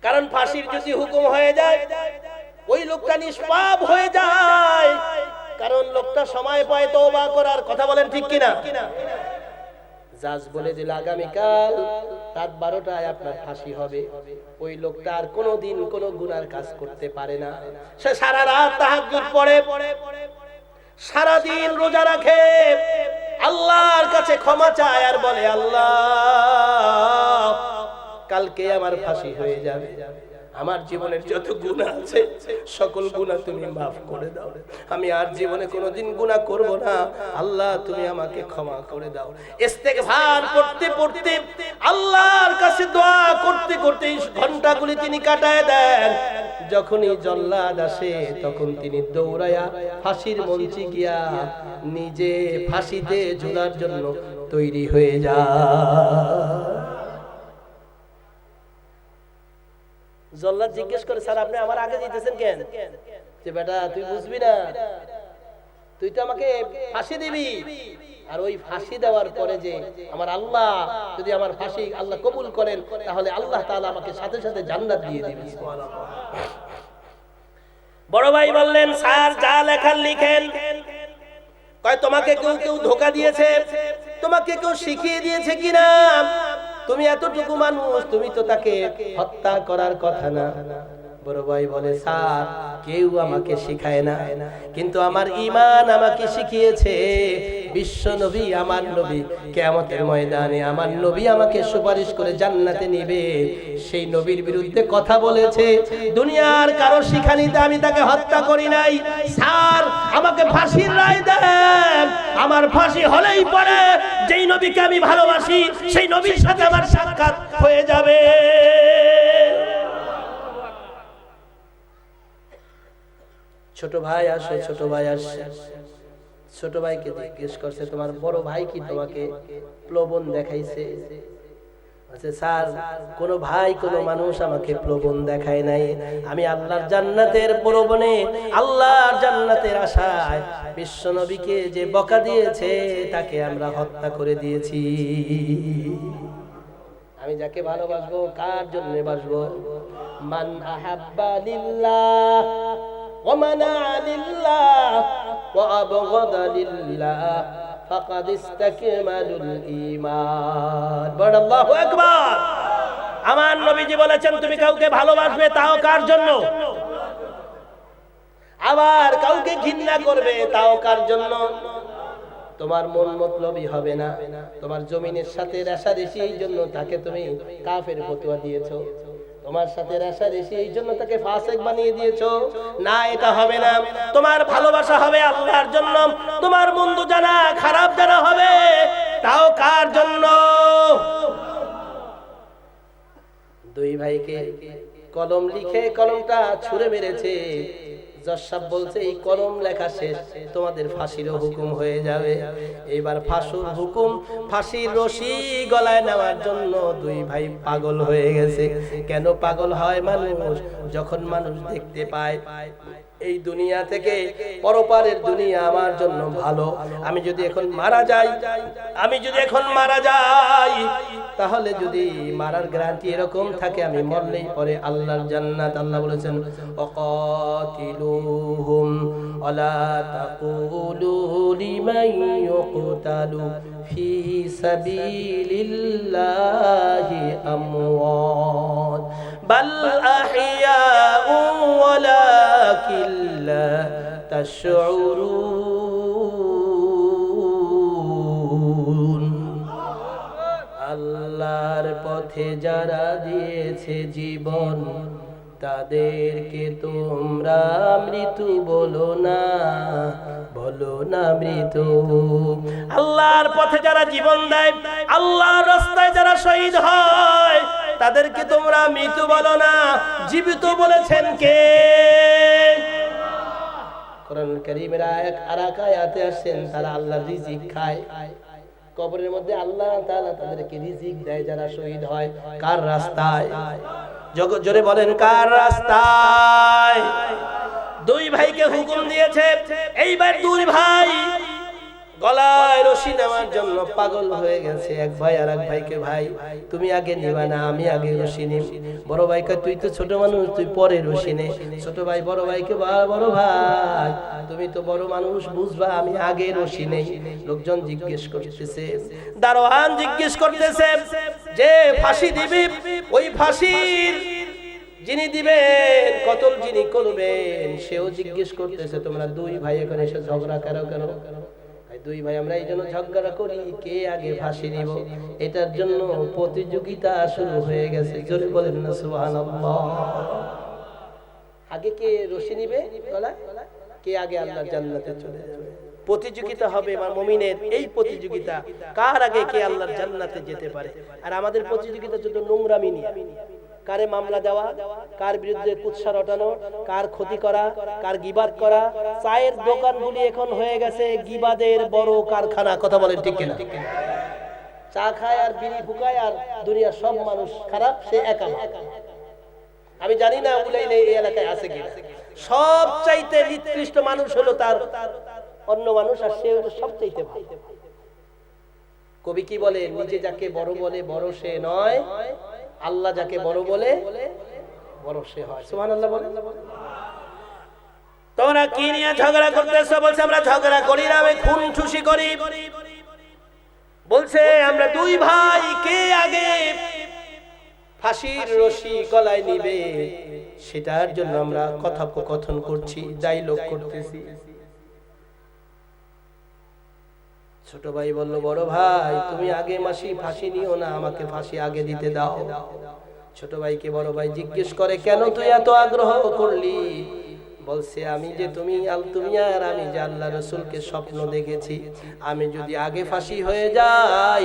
কারণ ফাঁসির যদি হুকুম হয়ে যায়, ওই লোকটা নিষ্পাপ হয়ে যায়, কারণ লোকটা সময় পায় তওবা করার। কথা বলেন ঠিক কিনা? জাজ বলে দিল আগামীকাল রাত 12টায় আপনার ফাঁসি হবে, ওই লোকটা আর কোনোদিন কোনো গুনার কাজ করতে পারে না। সে সারা রাত তাহাজ্জুদ পড়ে, সারা দিন রোজা রাখে, আল্লাহর কাছে ক্ষমা চায় আর বলে, আল্লাহ কালকে আমার ফাঁসি হয়ে যাবে, আমার জীবনের যত গুনাহ আছে সকল গুনাহ তুমি মাফ করে দাও, আমি আর জীবনে কোনোদিন গুনাহ করব না, আল্লাহ তুমি আমাকে ক্ষমা করে দাও। ইস্তেগফার করতে করতে, আল্লাহর কাছে দোয়া করতে করতে ঘন্টাগুলি তিনি কাটায় দেন। যখনই জল্লাদ আসে তখন তিনি দৌড়ায়া ফাঁসির মঞ্চে গিয়া নিজে ফাঁসিতে ঝুলার জন্য তৈরি হয়ে যায়। জল্লাদ জিজ্ঞেস করে, স্যার আপনি আমার আগে যেতেছেন কেন? যে বেটা তুই বুঝবি না, তুই তো আমাকে ফাঁসি দিবি, আর ওই ফাঁসি দেওয়ার পরে যে আমার আল্লাহ যদি আমার ফাঁসি আল্লাহ কবুল করেন, তাহলে আল্লাহ তাআলা আমাকে সাথে সাথে জান্নাত দিয়ে দিবেন। বড় ভাই বললেন, স্যার যা লেখার লিখেন। কয় তোমাকে কেউ ধোঁকা দিয়েছে, তোমাকে কেউ শিখিয়ে দিয়েছে কিনা? তুমি এতটুকু মানুষ, তুমি তো তাকে হত্যা করার কথা না। বড় ভাই বলে, স্যার কেউ আমাকে শিখায় না, কিন্তু আমার ঈমান আমাকে শিখিয়েছে। বিশ্ব নবী, আমার নবী কিয়ামতের ময়দানে আমার নবী আমাকে সুপারিশ করে জান্নাতে নিবে, সেই নবীর বিরুদ্ধে কথা বলেছে। দুনিয়ার কারো শিখানিতে আমি তাকে হত্যা করি নাই। স্যার আমাকে ফাঁসির রায় দেন, আমার ফাঁসি হলেই পরে যেই নবীকে আমি ভালোবাসি সেই নবীর সাথে আমার সাক্ষাৎ হয়ে যাবে। ছোট ভাই আসে, ছোট ভাই আসে, ছোট ভাইকে জিজ্ঞেস করছে, তোমার বড় ভাই কি তোমাকে প্রলোভন দেখাইছে? আচ্ছা স্যার, কোন ভাই কোন মানুষ আমাকে প্রলোভন দেখায় নাই, আমি আল্লাহর জান্নাতের প্রলোভনে, আল্লাহর জান্নাতের আশায় বিশ্ব নবীকে যে বকা দিয়েছে তাকে আমরা হত্যা করে দিয়েছি। আমি যাকে ভালোবাসবো, কার জন্য বাসবো? মান আহাব্বা লিল্লাহ ওয়া মানা লিল্লাহ ওয়া আবগাদা লিল্লাহ ফাকাদ ইসতাকমালুল ঈমান। বড় আল্লাহু আকবার। আমার নবীজি বলেছেন, তুমি কাউকে ভালোবাসবে তাও কার জন্য? আবার কাউকে ঘৃণা করবে তাও কার জন্য? তোমার মন মতলবই হবে না, তোমার জমিনের সাথে রেষারেষি, এই জন্য তাকে তুমি কাফের ফতোয়া দিয়েছো, তোমার সাথে রেষারেষি এই জন্য তাকে ফাসিক বানিয়ে দিয়েছো। না, এটা হবে না। তোমার ভালোবাসা হবে আল্লাহর জন্য, তোমার মন্দ জানা খারাপ জানা হবে তাও কার জন্য? দুই ভাইকে কলম লিখে কলমটা ছুঁড়ে মেরেছে। জজ সাহেব বলছে, এই কলম লেখা শেষ, তোমাদের ফাঁসিরও হুকুম হয়ে যাবে। এবার ফাঁসির হুকুম, ফাঁসির রশি গলায় নেওয়ার জন্য দুই ভাই পাগল হয়ে গেছে। কেন পাগল হয় মানুষ? যখন মানুষ দেখতে পায় এই দুনিয়া থেকে পরপারের দুনিয়া আমার জন্য ভালো, আমি যদি এখন মারা যাই, তাহলে যদি মারার গ্যারান্টি এরকম থাকে, আমি মরলেই পরে আল্লাহর জান্নাত। আল্লাহ বলেছেন, ওয়াকাতিলুহুম ওয়ালা তাকুলু লিমান ইউকতালু ফি সাবিলিল্লাহি আমওয়াত বাল আহইয়াউ ওয়ালাকিন লা তাশউরুন। আল্লাহর পথে যারা দিয়েছে জীবন, তাদেরকে তোমরা মৃত্যু বলো না মৃত্যু। আল্লাহর পথে যারা জীবন দেয়, আল্লাহর রাস্তায় যারা শহীদ হয়, তাদেরকে তোমরা মৃত্যু বলো না, জীবিত বলেছেন কে? কোরআন কারীমের আয়াতে আসেন তারা আল্লাহর রিজিক খায়। কবরের মধ্যে আল্লাহ তাআলা তাদেরকে রিজিক দেয় যারা শহীদ হয়। কার রাস্তায়? জোরে বলেন, কার রাস্তায়? দুই ভাইকে হুকুম দিয়েছে, এইবার দুই ভাই গলায় রশি নেওয়ার জন্য পাগল হয়ে গেছে। এক ভাই আর এক ভাইকে, ভাই তুমি আগে নিবা না, আমি আগে রশি নিব। বড় ভাইকে, তুই তো ছোট মানুষ, তুই পরে রশি নে। ছোট ভাই বড় ভাইকে, বড় ভাই তুমি তো বড় মানুষ, বুঝবা, আমি আগে রশি নেই। লোকজন জিজ্ঞেস করতেছে, দারোয়ান জিজ্ঞেস করতেছে যে ফাঁসি দিবি, ওই ফাঁসির যিনি দিবেন, কতল যিনি করবেন, সেও জিজ্ঞেস করতেছে তোমরা দুই ভাই এখন এসে ঝগড়া কেন? দুই ভাই আমরা এই জন্য ঝগড়া করি, কে আগে ফাঁসি নিব, এটার জন্য প্রতিযোগিতা শুরু হয়ে গেছে। জোরে বলেন না সুবহানাল্লাহ। আগে কে রশি নিবে গলা, কে আগে আল্লাহর জান্নাতে চলে যাবে। প্রতিযোগিতা হবে মুমিনের, এই প্রতিযোগিতা কার আগে কে আল্লাহর জান্নাতে যেতে পারে। আর আমাদের প্রতিযোগিতা শুধু নোংরামি নিয়ে, কারে মামলা দেওয়া, কার বিরুদ্ধে কুৎসা রটানো, কার ক্ষতি করা, কার গিবাদ করা। চায়ের দোকানগুলি এখন হয়ে গেছে গিবাদের বড় কারখানা। কথা বলেন ঠিক কিনা? চা খায় আর বিড়ি ফুকায়, আর দুনিয়ার সব মানুষ খারাপ, সে একা। আমি জানি না উলাইলে এই এলাকায় আছে কি। সব চাইতে নিকৃষ্ট মানুষ হলো তার অন্য মানুষ, আর সে হলো সবচাইতে ভালো। কবি কি বলে, নিজে যাকে বড় বলে বড় সে নয়, আল্লাহ যাকে বড় বলে বড় সে হয়। সুবহানাল্লাহ বলেন। তোমরা কি নিয়ে ঝগড়া করতেছো? বলছে আমরা ঝগড়া করি না, আমি খুন খুশি করি। বলছে আমরা দুই ভাই, কে আগে ফাঁসির রশি গলায় নিবে, সেটার জন্য আমরা কথোপকথন করছি, ডায়লগ করতেছি। ছোট ভাই বলল, বড় ভাই তুমি আগে ফাঁসি নিও না, আমাকে ফাঁসি আগে দিতে দাও। ছোট ভাইকে বড় ভাই জিজ্ঞেস করে, কেন তুই এত আগ্রহ করলি? বলছে, আমি যে তুমি আর আমি যে আল্লাহ রসুলকে স্বপ্ন দেখেছি, আমি যদি আগে ফাঁসি হয়ে যাই,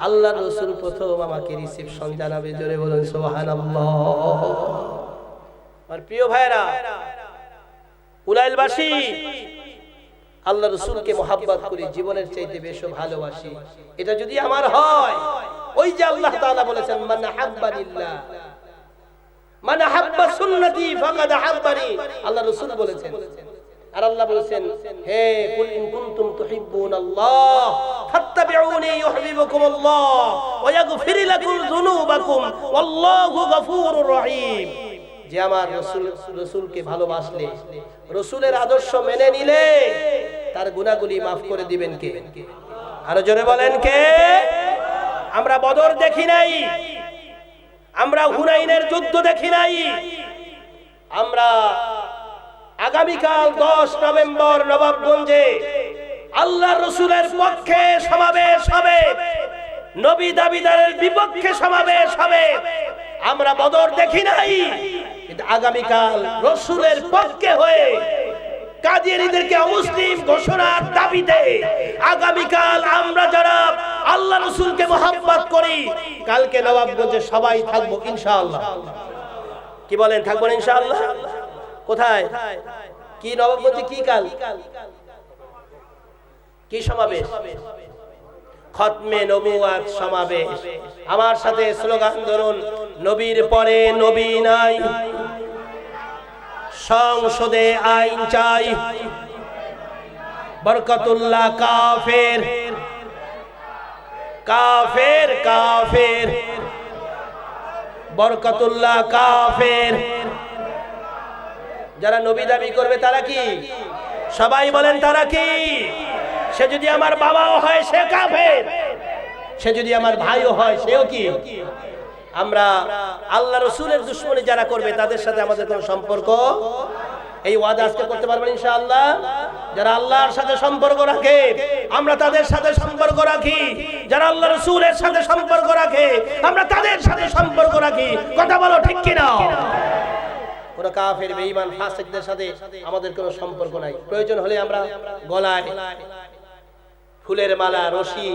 আল্লাহ রসুল প্রথম আমাকে রিসিপশন জানাবে। জোরে বলুন সুবহানাল্লাহ। আর প্রিয় ভাইরা, উলাইলবাসী, আল্লাহ রসুলকে মহাব্বত করি, জীবনের চাইতে বেশি ভালোবাসি। এটা যদি আমার হয়, ওই যে আল্লাহ তাআলা বলেছেন, মান হাব্বানিল্লাহ মান হাব্বা সুন্নতি ফাকাদ হাব্বানি, আল্লাহ রাসূল বলেছেন। আর আল্লাহ বলেছেন, হে কুল ইন কুনতুম তুহিব্বুনাল্লাহ ফাত্তাবিউনি ইউহিব্বুকুমুল্লাহ ওয়া ইয়াগফির লাকুম যুনুবাকুম ওয়াল্লাহু গফুরুর রহিম। যে আমার রাসূলকে ভালোবাসলে, রাসূলের আদর্শ মেনে নিলে, তার গুনাহগুলি maaf করে দিবেন কে? আরো জোরে বলেন কে? আমরা বদর দেখি নাই, আমরা হুনাইনের যুদ্ধ দেখি নাই, আমরা আগামীকাল 10 নভেম্বর নবাবগঞ্জে আল্লাহ রসুলের পক্ষে সমাবেশ হবে, নবী দাবিদারের বিপক্ষে সমাবেশ হবে। আমরা বদর দেখি নাই, কিন্তু আগামীকাল রসুলের পক্ষে হয়ে কাদিয়ানীদেরকে অমুসলিম ঘোষণার দাবিতে আগামীকাল আমরা যারা আল্লাহ রসুলকে মহব্বত করি, কালকে নবাবগঞ্জে সবাই থাকবো ইনশাআল্লাহ। কি বলেন, থাকবেন ইনশাআল্লাহ? কোথায়, কি নবাবগঞ্জে, কি কাল, কি সমাবেশ? খতমে নবুয়াত সমাবেশ। আমার সাথে স্লোগান ধরুন, নবীর পরে নবী নাই, সংসদে আইন চাই, বরকতুল্লাহ কাফের কাফের কাফের, বরকতুল্লাহ কাফের। যারা নবী দাবি করবে তারা কি? সবাই বলেন তারা কি? সে যদি আমার বাবাও হয় সে কাফের, সে যদি আমার ভাইও হয় সেও কি? আমরা আল্লাহ রসুলের দুশমনী যারা করবে তাদের সাথে আমাদের কোনো সম্পর্ক, এই ওয়াদা আজকে করতে পারবেন ইনশাআল্লাহ। যারা আল্লাহর সাথে সম্পর্ক রাখে আমরা তাদের সাথে সম্পর্ক রাখি, যারা আল্লাহ রসুলের সাথে সম্পর্ক রাখে আমরা তাদের সাথে সম্পর্ক রাখি। কথা বলো ঠিক কিনা? ওরা কাফের বেঈমান ফাসিকদের সাথে আমাদের কোনো সম্পর্ক নাই। প্রয়োজন হলে আমরা গলায় ফুলের মালা, রশি,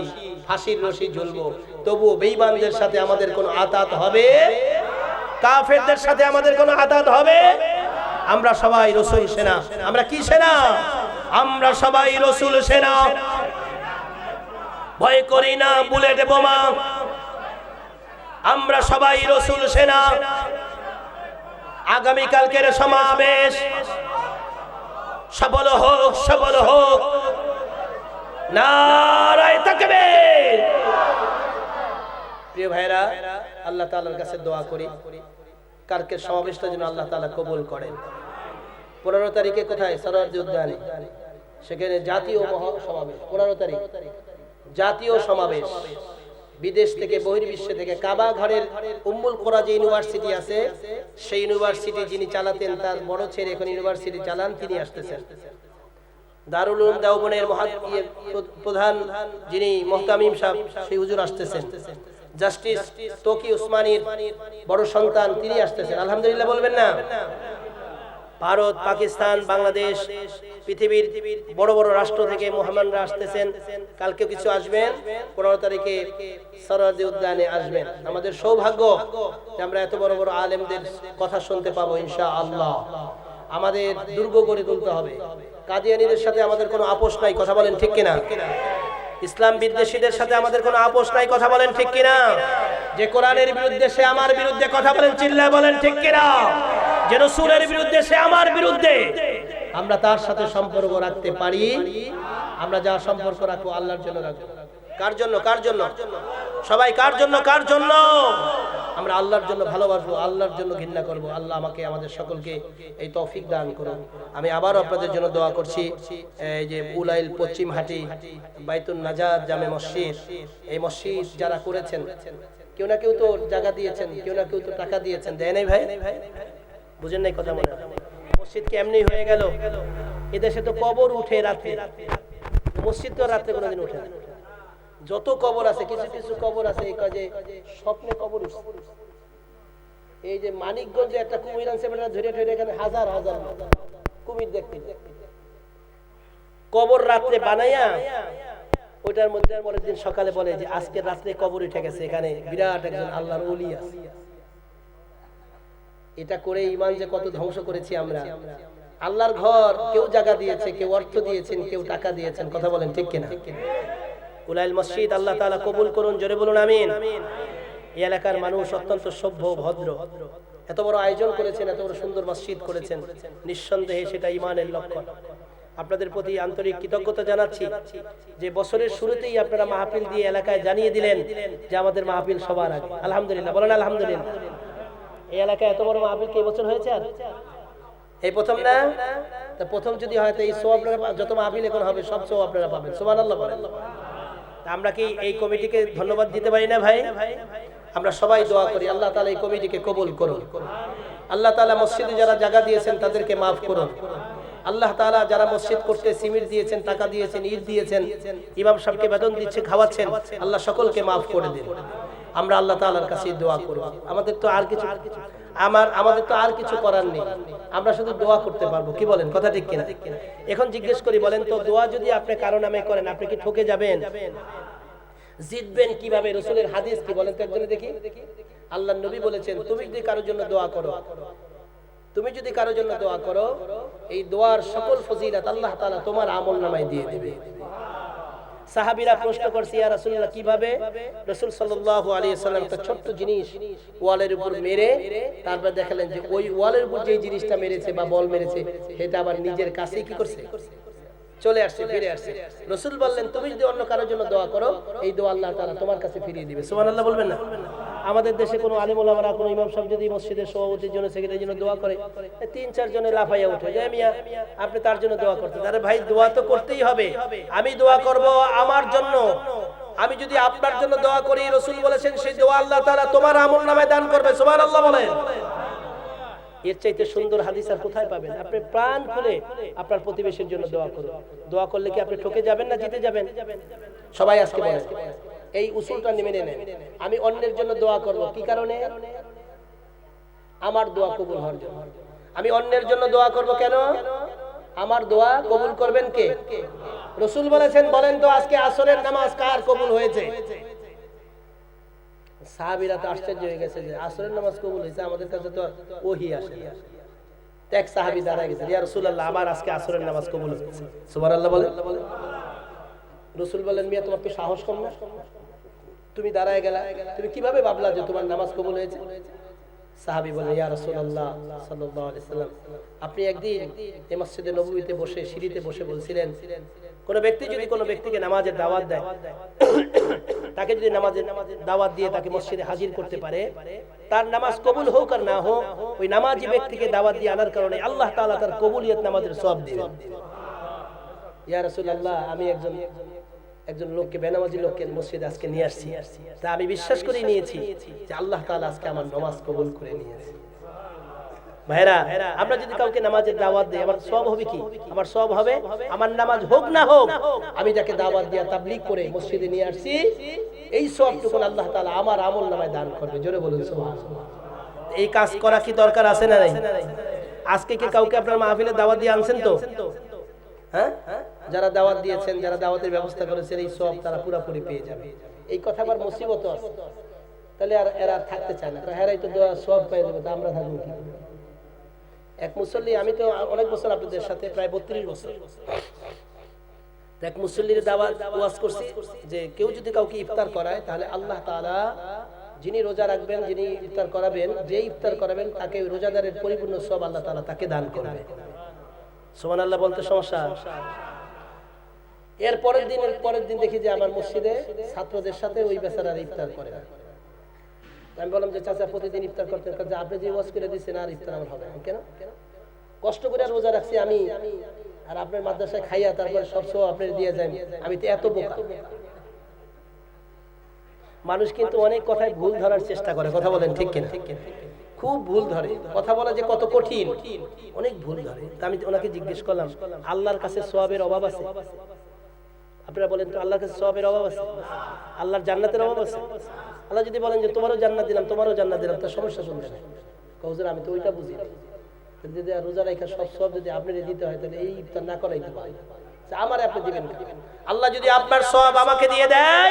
ফাঁসির রশি ঝুলবো, তবুও বেঈমানদের সাথে আমাদের কোনো আতাত হবে, কাফেরদের সাথে আমাদের কোনো আতাত হবে। আমরা সবাই রাসূল সেনা। আমরা কি সেনা? আমরা সবাই রাসূল সেনা। ভয় করি না বুলেট বোমা। আমরা সবাই রাসূল সেনা। আগামী কালকের সমাবেশ সফল হোক, সফল হোক। নারায়ে তাকবীর। প্রিয় ভাইরা, আল্লাহ তাআলার কাছে দোয়া করি কালকের সমাবেশটা যেন আল্লাহ তাআলা কবুল করেন। 15 তারিখে কোথায়? সরোয়ারদী উদ্যানে, সেখানে জাতীয় সমাবেশ। 15 তারিখ জাতীয় সমাবেশ। বিদেশ থেকে, বহির্বিশ্ব থেকে, কাবা ঘরের উম্মুল কোরা যে ইউনিভার্সিটি আছে, সেই ইউনিভার্সিটি যিনি চালাতেন তার বড় ছেলে এখন ইউনিভার্সিটি চালান, তিনি আসতেছেন। দারুল উলুম দেওবনের প্রধান যিনি মুহতামিম সাহেব, সেই হুজুর আসতেছেন। জাস্টিস তকি উসমানীর বড় সন্তান, তিনি আসতেছেন। আলহামদুলিল্লাহ বলবেন না? ভারত, পাকিস্তান, বাংলাদেশ, পৃথিবীর বড় বড় রাষ্ট্র থেকে মেহমানরা আসতেছেন। কালকে কিছু আসবেন, 15 তারিখে সরোয়ারদী উদ্যানে আসবেন। আমাদের সৌভাগ্য যে আমরা এত বড় বড় আলেমদের কথা শুনতে পাবো ইনশাআল্লাহ। আমাদের দুর্গ গড়ে তুলতে হবে। কাদিয়ানীদের সাথে আমাদের কোনো আপোষ নাই, কথা বলেন ঠিক কিনা? ইসলাম বিদ্বেষীদের সাথে আমাদের কোনো আপোষ নাই, কথা বলেন ঠিক কিনা? যে কোরআনের বিরুদ্ধে সে আমার বিরুদ্ধে, কথা বলেন চিল্লায় বলেন ঠিক কিনা? যে রাসূলের বিরুদ্ধে সে আমার বিরুদ্ধে, আমরা তার সাথে সম্পর্ক রাখতে পারি। আমরা যা সম্পর্ক রাখবো আল্লাহর জন্য রাখবো। কার জন্য? কার জন্য? সবাই কার জন্য? কার জন্য? আমরা আল্লাহর জন্য ভালোবাসবো, আল্লাহর জন্য ঘৃণা করব। আল্লাহ আমাকে, আমাদের সকলকে এই তৌফিক দান করুন। আমি আবার আপনাদের জন্য দোয়া করছি। এই যে উলাইল পশ্চিম হাটি বাইতুন নাজাত জামে মসজিদ, এই মসজিদ যারা করেছেন, কেউ না কেউ তো জায়গা দিয়েছেন, কেউ না কেউ তো টাকা দিয়েছেন, দেয় নাই ভাই? বুঝেন নাই কথা? মনে মসজিদ কি এমনি হয়ে গেল? এদেশে তো কবর উঠে রাতে, মসজিদ তো রাতে কোনোদিন উঠে না। যত কবর আছে, কিছু কিছু কবর আছে এই কাজে স্বপ্নে কবর উঠছে। এই যে মানিকগঞ্জে একটা কুমির আনছে, ধরে ধরে এখানে হাজার হাজার কুমির দেখতে, কবর রাত্রে বানাইয়া ওইটার মধ্যে পরের দিন সকালে বলে যে আজকে রাত্রে কবর উঠে গেছে, এখানে বিরাট একজন আল্লাহর ওলি আছে। এটা করে ঈমান যে কত ধ্বংস করেছি আমরা। আল্লাহর ঘর কেউ জায়গা দিয়েছে, কেউ অর্থ দিয়েছেন, কেউ টাকা দিয়েছেন, কথা বলেন ঠিক কিনা? উলাইল মসজিদ আল্লাহ তাআলা কবুল করুন, জোরে বলুন আমিন। এই এলাকার মানুষ অত্যন্ত সভ্য, ভদ্র। এত বড় আয়োজন করেছেন, এত বড় সুন্দর মসজিদ করেছেন, নিঃসন্দেহে সেটা ঈমানের লক্ষণ। আপনাদের প্রতি আন্তরিক কৃতজ্ঞতা জানাচ্ছি যে বছরের শুরুতেই আপনারা মাহফিল দিয়ে এলাকায় জানিয়ে দিলেন যে আমাদের মাহফিল সবার আগে। আলহামদুলিল্লাহ বলেন আলহামদুলিল্লাহ। এই এলাকায় এত বড় মাহফিল কি বছর হয়েছে? আর এই প্রথম না? তা প্রথম যদি হয় তো এই সওয়াব আপনারা, যত মাহফিল এখন হবে সব সওয়াব আপনারা পাবেন। সুবহানাল্লাহ বলেন। আমরা কি এই কমিটিকে ধন্যবাদ দিতে পারি না ভাই? আমরা সবাই দোয়া করি আল্লাহ তাআলা এই কমিটিকে কবুল করুন। আল্লাহ তাআলা মসজিদে যারা জায়গা দিয়েছেন তাদেরকে মাফ করুন। আল্লাহ তাআলা যারা মসজিদ করতে সিমেন্ট দিয়েছেন, টাকা দিয়েছেন, ইট দিয়েছেন, ইমাম সাহেবকে বেতন দিচ্ছেন, খাওয়াচ্ছেন, আল্লাহ সকলকে মাফ করে দিন। আমরা আল্লাহ তাআলার কাছে দোয়া করব। আমাদের তো আর কিছু করার নেই, আমরা শুধু দোয়া করতে পারবো। কি বলেন, কথা ঠিক কিনা? এখন জিজ্ঞেস করি, বলেন তো দোয়া যদি আপনি কারো নামে করেন, আপনি কি ঠকে যাবেন? জিতবেন কিভাবে? রাসূলের হাদিস কি বলেন তো একজনে দেখি। আল্লাহর নবী বলেছেন, তুমি যদি কারোর জন্য দোয়া করো, তুমি যদি কারোর জন্য দোয়া করো, এই দোয়ার সকল ফজিলত আল্লাহ তাআলা তোমার আমলনামায় দিয়ে দিবে। সাহাবীরা প্রশ্ন করছে, ইয়া রাসূলুল্লাহ কিভাবে? রাসূল সাল্লাল্লাহু আলাইহি ওয়াসাল্লাম একটা ছোট্ট জিনিস ওয়ালের উপর মেরে তারপর দেখালেন যে ওই ওয়ালের উপর যে জিনিসটা মেরেছে বা বল মেরেছে সেটা আবার নিজের কাছেই কি করছে? চলে আসছে, ফিরে আসছে। রাসূল বললেন, তুমি যদি অন্য কারোর জন্য দোয়া করো, এই দোয়া আল্লাহ তাআলা তোমার কাছে ফিরিয়ে দিবে। সুবহানাল্লাহ বলবেন না? আমাদের দেশে কোনো আলেম ওলামারা, কোনো ইমাম সাহেব যদি মসজিদের সভাপতির জন্য, সেক্রেটারির জন্য দোয়া করে, 3-4 জনে লাফাইয়া উঠে যায়, মিয়া আপনি তার জন্য দোয়া করতে। আরে ভাই, দোয়া তো করতেই হবে। আমি দোয়া করব আমার জন্য। আমি যদি আপনার জন্য দোয়া করি, রাসূল বলেছেন সেই দোয়া আল্লাহ তাআলা তোমার আমলনামায় দান করবে। সুবহানাল্লাহ বলেন। এর চাইতে সুন্দর হাদিস আর কোথায় পাবেন? আপনি প্রাণ খুলে আপনার প্রতিবেশীর জন্য দোয়া করুন। দোয়া করলে কি আপনি ঠকে যাবেন না জিতে যাবেন? সবাই আজকে বলেন, এই উসুলটা মেনে নেন। আমি অন্যের জন্য দোয়া করব, কি কারণে? আমার দোয়া কবুল হওয়ার জন্য। আমি অন্যের জন্য দোয়া করব কেন? আমার দোয়া কবুল করবেন কে? রাসূল বলেছেন, বলেন তো আজকে আসরের নামাজ কার কবুল হয়েছে? সাহাবীরা তো আশ্চর্য হয়ে গেছে যে আসরের নামাজ কবুল হয়েছে, আমাদের কাছে তো ওহী আসে না। এক সাহাবী দাঁড়ায় গেছে, ইয়া রাসূলুল্লাহ, আমার আজকে আসরের নামাজ কবুল হয়েছে। সুবহানাল্লাহ বলেন। রাসূল বলেন, মিয়া তোমার তো সাহস কম না, তুমি দাঁড়ায় গেলা, তুমি কিভাবে ভাবলা যে তোমার নামাজ কবুল হয়েছে? সাহাবী বলেন, ইয়া রাসূলুল্লাহ সাল্লাল্লাহু আলাইহি সাল্লাম, আপনি একদিন এই মসজিদে নববীতে বসে সিঁড়িতে বসে বলছিলেন, কোন ব্যক্তি যদি কোন ব্যক্তিকে নামাজের দাওয়াত দেয়, তাকে যদি নামাজের দাওয়াত দিয়ে তাকে মসজিদে হাজির করতে পারে, তার নামাজ কবুল হোক আর না হোক, ওই নামাজি ব্যক্তিকে দাওয়াত দিয়ে আনার কারণে আল্লাহ তাআলা তার কবুলিয়ত নামাজের সওয়াব দিবেন। ইয়া রাসূলুল্লাহ, আমি একজন লোককে, বেনামাজি লোককে মসজিদে আজকে নিয়ে আসছি, তা আমি বিশ্বাস করে নিয়েছি যে আল্লাহ তাআলা আজকে আমার নামাজ কবুল করে নিয়েছে। ভাইরা, আমরা যদি কাউকে নামাজের দাওয়াত দেই, আমার সওয়াব হবে কি? আমার সওয়াব হবে, আমার নামাজ হোক না হোক, আমি যাকে দাওয়াত দিয়া তাবলীগ করে মসজিদে নিয়ে আসছি, এই সওয়াবটুকু আল্লাহ তাআলা আমার আমলনামায় দান করবে। জোরে বলুন সুবহানাল্লাহ। এই কাজ করা কি দরকার আছে না নাই? আজকে কি কাউকে আপনার মাহফিলে দাওয়াত দিয়ে আনছেন তো? হ্যাঁ, যারা দাওয়াত দিয়েছেন, যারা দাওয়াতের ব্যবস্থা করেছেন, এই সওয়াব তারা পুরোপুরি পেয়ে যাবে। এই কথা আবার মুসিবত আছে, তাহলে আর এরা থাকতে চায় না, হেরাই তো সওয়াব পেয়ে যাবে, তা আমরা থাকবো কি? এক মুসল্লি, আমি তো অনেক বছর আপনাদের সাথে, প্রায় 32 বছর, এক মুসল্লির দাওয়াত ওয়াজ করছি যে কেউ যদি কাউকে ইফতার করায়, তাহলে আল্লাহ তাআলা যিনি রোজা রাখবেন, যিনি ইফতার করাবেন, যে ইফতার করাবেন, তাকে রোজাদারের পরিপূর্ণ সওয়াব আল্লাহ তাআলা তাকে দান করবে। সুবহানাল্লাহ বলতে সমস্যা? এর পরের দিন দেখি যে আমার মসজিদে ছাত্রদের সাথে ওই বেচারার ইফতার করে। আমি বললাম যে চাচা, প্রতিদিন ইফতার করতে, আপনি যে ওয়াজ করে দিচ্ছেন আর ইফতার আমার হবে না কেন? কষ্ট করে রোজা রাখছি আমি, আর আপনার মাদ্রাসায় খাইয়া তারপরে সব সওয়াব আপনি দিয়ে যান, আমি তো এত বোকা? মানুষ কিন্তু অনেক কথায় ভুল ধরার চেষ্টা করে, কথা বলেন ঠিক কিনা? খুব ভুল ধরে, কথা বলা যে কত কঠিন, অনেক ভুল ধরে। আমি ওনাকে জিজ্ঞেস করলাম, আল্লাহর কাছে সওয়াবের অভাব আছে? আপনারা বলেন তো, আল্লাহর কাছে সওয়াবের অভাব আছে? আল্লাহর জান্নাতের অভাব আছে? আল্লাহ যদি বলেন যে তোমারও জান্নাত দিলাম, তোমারও জান্নাত দিলাম, তার সমস্যা শুনবে না। হুজুর, আমি তো ওইটা বুঝি, যদি রোজা রাখা সব সওয়াব যদি আপনারে দিতে হয়, তাহলে এই ইফতার না করাই তো ভালো। আমারে আপনি দিবেন কেন? আল্লাহ যদি আপনার সওয়াব আমাকে দিয়ে দেয়,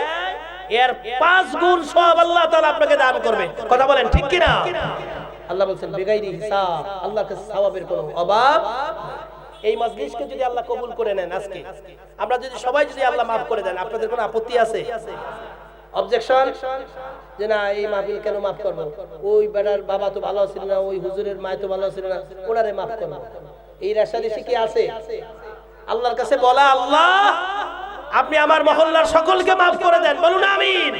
এর 5 গুণ সওয়াব আল্লাহ তাআলা আপনাকে দান করবে। কথা বলেন ঠিক কি না? আল্লাহ বলেন বেগাইরি হিসাব, আল্লাহর কাছে সওয়াবের কোনো অভাব। এই মজলিসকে যদি আল্লাহ কবুল করে নেন, আজকে আমরা যদি সবাই যদি আল্লাহ maaf করে দেন, আপনাদের কোনো আপত্তি আছে? অবজেকশন? যে না, এই মাহফিল কেন maaf করব? ওই বেটার বাবা তো ভালো ছিল না, ওই হুজুরের মা তো ভালো ছিল না, ওনারে maaf করব, এই রেশারেশি কি আছে? আল্লাহর কাছে বলা, আল্লাহ আপনি আমার মহল্লার সকলকে maaf করে দেন, বলুন আমিন।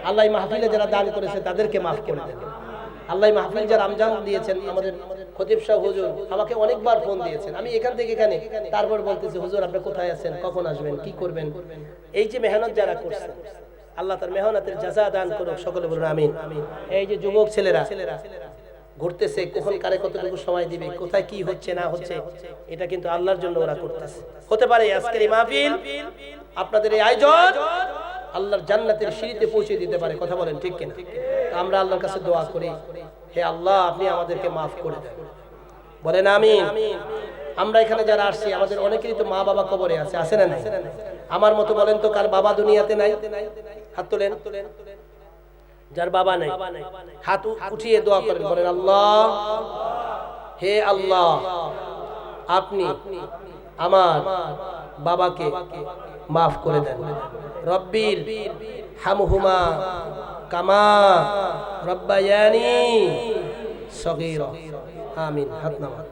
আল্লাহ এই মাহফিলে যারা দান করেছে তাদেরকে maaf করে দেন। আল্লাহ এই মাহফিল যারা আমজান দিয়েছেন, আমাদের খতিব সাহেব হুজুর আমাকে অনেকবার ফোন দিয়েছেন, আমি এখান থেকে এখানে, তারপর বলতেছি হুজুর আপনি কোথায় আছেন, কখন আসবেন, কি করবেন। এই যে মেহনত যারা করছেন, আল্লাহ তার মেহনতের জাযা দান করুক, সকলে বলুন আমিন। এই যে যুবক ছেলেরা ঘুরতেছে, কখন কারে কতটুকু সময় দিবে, কোথায় কি হচ্ছে না হচ্ছে, এটা কিন্তু আল্লাহর জন্য ওরা করতেছে। হতে পারে আজকের এই মাহফিল, আপনাদের এই আয়োজন আল্লাহর জান্নাতের সিঁড়িতে পৌঁছে দিতে পারে। কথা বলেন ঠিক কিনা? আমরা আল্লাহর কাছে দোয়া করি, হে আল্লাহ আপনি আমাদেরকে maaf করে দেন, বলেন আমিন। আমরা এখানে যারা আসছি, আমাদের অনেকেরই তো মা বাবা কবরে আছে, আছে না নাই? আমার মতো বলেন তো, কার বাবা দুনিয়াতে নাই? হাত তোলেন। যার বাবা নাই হাত উঠিয়ে দোয়া করেন, বলেন আল্লাহ, হে আল্লাহ আপনি আমার বাবাকে maaf করে দেন। রব্বির হামহুমা কামা রব্বায়ানি সগীরা। আমিন। হাত নামান।